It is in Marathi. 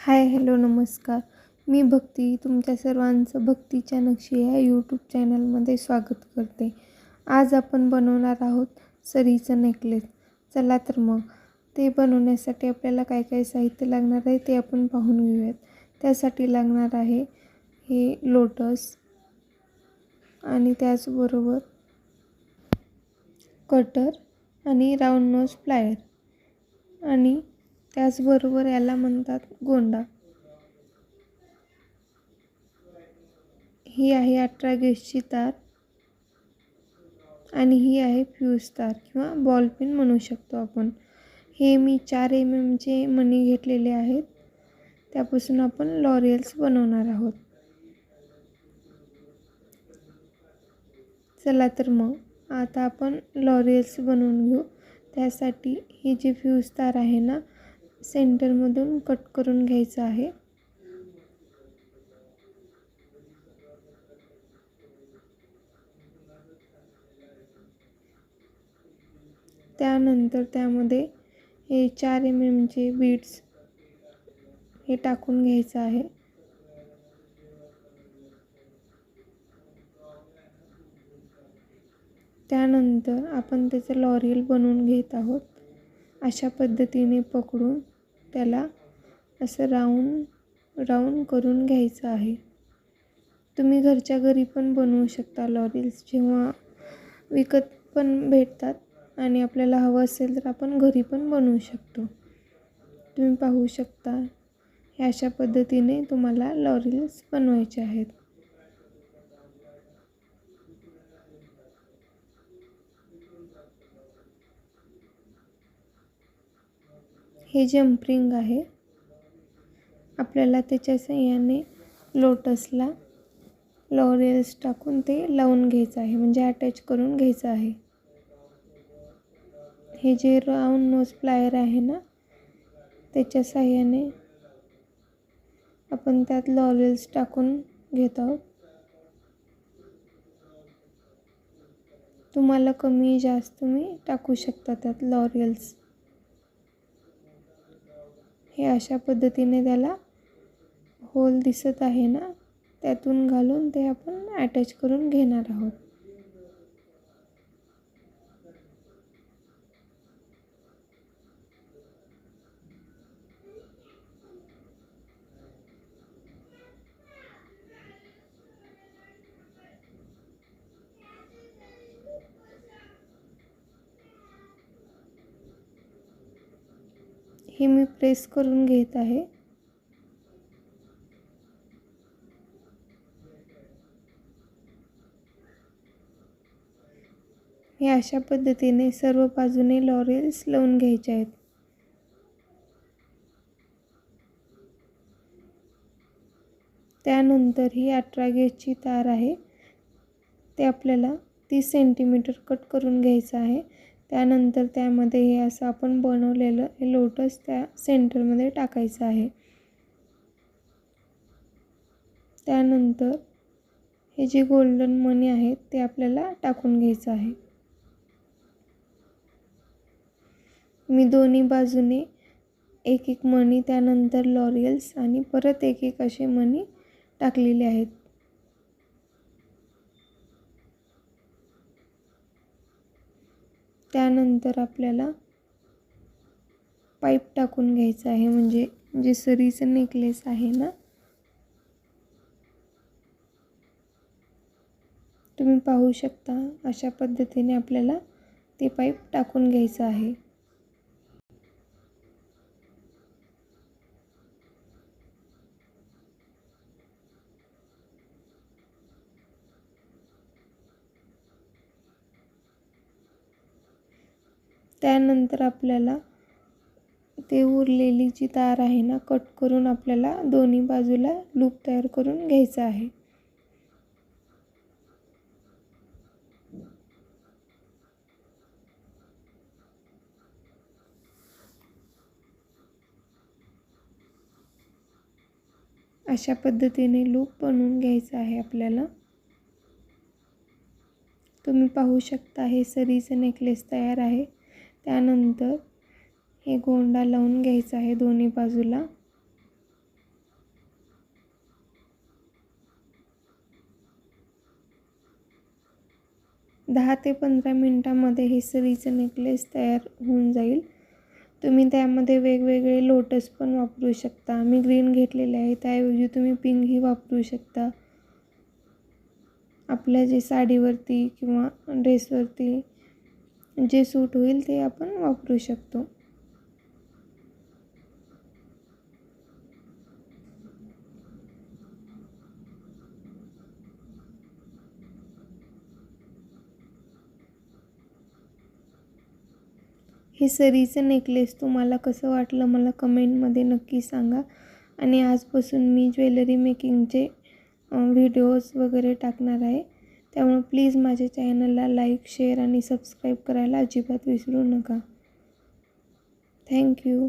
हाय हॅलो नमस्कार. मी भक्ती तुमच्या सर्वांचं भक्तीच्या नक्षी या यूट्यूब चॅनलमध्ये स्वागत करते. आज आपण बनवणार आहोत सरीचं नेकलेस. चला तर मग ते बनवण्यासाठी आपल्याला काय काय साहित्य लागणार आहे ते आपण पाहून घेऊयात. त्यासाठी लागणार आहे हे लोटस आणि त्याचबरोबर कटर आणि राऊंड नोज प्लायर आणि त्याचबरोबर याला म्हणतात गोंडा. ही आहे 18 गेजची तार आणि ही आहे फ्यूज तार किंवा बॉल पिन म्हणू शकतो आपण. हे मी 4 mm चे मणी घेतलेले आहेत. त्यापासून आपण लॉरियल्स बनवणार आहोत. चला तर मग आता आपण लॉरियल्स बनवून घेऊ. त्यासाठी ही जी फ्यूज तार आहे ना, सेंटरमधून कट करून घ्यायचं आहे. त्यानंतर त्यामध्ये हे 4 mm चे बीड्स हे टाकून घ्यायचं आहे. त्यानंतर आपण त्याचं लॉरियल बनवून घेत आहोत. अशा पद्धतीने पकडून त्याला असं राऊंड करून घ्यायचं आहे. तुम्ही घरच्या घरी पण बनवू शकता लॉरियल्स. जेव्हा विकत पण भेटतात आणि आपल्याला हवं असेल तर आपण घरी पण बनवू शकतो. तुम्ही पाहू शकता हे अशा पद्धतीने तुम्हाला लॉरियल्स बनवायचे आहेत. हे जंपरिंग आहे. आपल्याला त्याच्या साहाय्याने लोटसला लॉरियल्स टाकून ते लावून घ्यायचं आहे, म्हणजे अटॅच करून घ्यायचं आहे. हे जे राऊंड नोज प्लायर आहे ना, त्याच्या साहाय्याने आपण त्यात लॉरियल्स टाकून घेत आहोत. तुम्हाला कमी जास्त तुम्ही टाकू शकता त्यात लॉरियल्स. हे अशा पद्धतीने त्याला होल दिसत आहे ना, त्यातून घालून ते आपण अटॅच करून घेणार आहोत. हे मी प्रेस करून घेत आहे. हे अशा पद्धतीने सर्व बाजूने लॉरियल्स लावून घ्यायचे आहेत. त्यानंतर ही 18 गेजची तार आहे, ते आपल्याला 30 सेंटीमीटर कट करून घ्यायचं आहे. त्यानंतर त्यामध्ये हे असं आपण बनवलेलं हे लोटस त्या सेंटरमध्ये टाकायचं आहे. त्यानंतर हे जे गोल्डन मणी आहेत ते आपल्याला टाकून घ्यायचं आहे. मी दोन्ही बाजूने एक एक मणी, त्यानंतर लॉरियल्स आणि परत एक एक असे मणी टाकलेले आहेत. त्यानंतर आपल्याला पाईप टाकून घ्यायचं आहे, म्हणजे जे सरीचं नेकलेस आहे ना, तुम्ही पाहू शकता अशा पद्धतीने आपल्याला ते पाईप टाकून घ्यायचं आहे. त्यानंतर आपल्याला ते उरलेली जी तार आहे ना, कट करून आपल्याला दोन्ही बाजूला लूप तयार करून घ्यायचा आहे. अशा पद्धतीने लूप बनवून घ्यायचं आहे आपल्याला. तुम्ही पाहू शकता हे सरीचं नेकलेस तयार आहे. त्यानंतर हे गोंडा लावून घ्यायचा आहे दोन्ही बाजूला. 10 ते 15 मिनटामध्ये हे सरीचं नेकलेस तयार होऊन जाईल. तुम्ही त्यामध्ये वेगवेगळे लोटस पण वापरू शकता. मी ग्रीन घेतलेले आहे, त्याऐवजी तुम्ही पिंकही वापरू शकता. आपल्या जे साडीवरती किंवा ड्रेसवरती जे सूट होईल ते आपण वापरू शकतो. हे सरीचं नेकलेस तुम्हाला कसं वाटलं मला कमेंटमध्ये नक्की सांगा. आणि आजपासून मी ज्वेलरी मेकिंगचे व्हिडिओज वगैरे टाकणार आहे. त्यामुळे प्लीज माझ्या चॅनलला लाईक, शेअर आणि सबस्क्राईब करायला अजिबात विसरू नका. थँक्यू.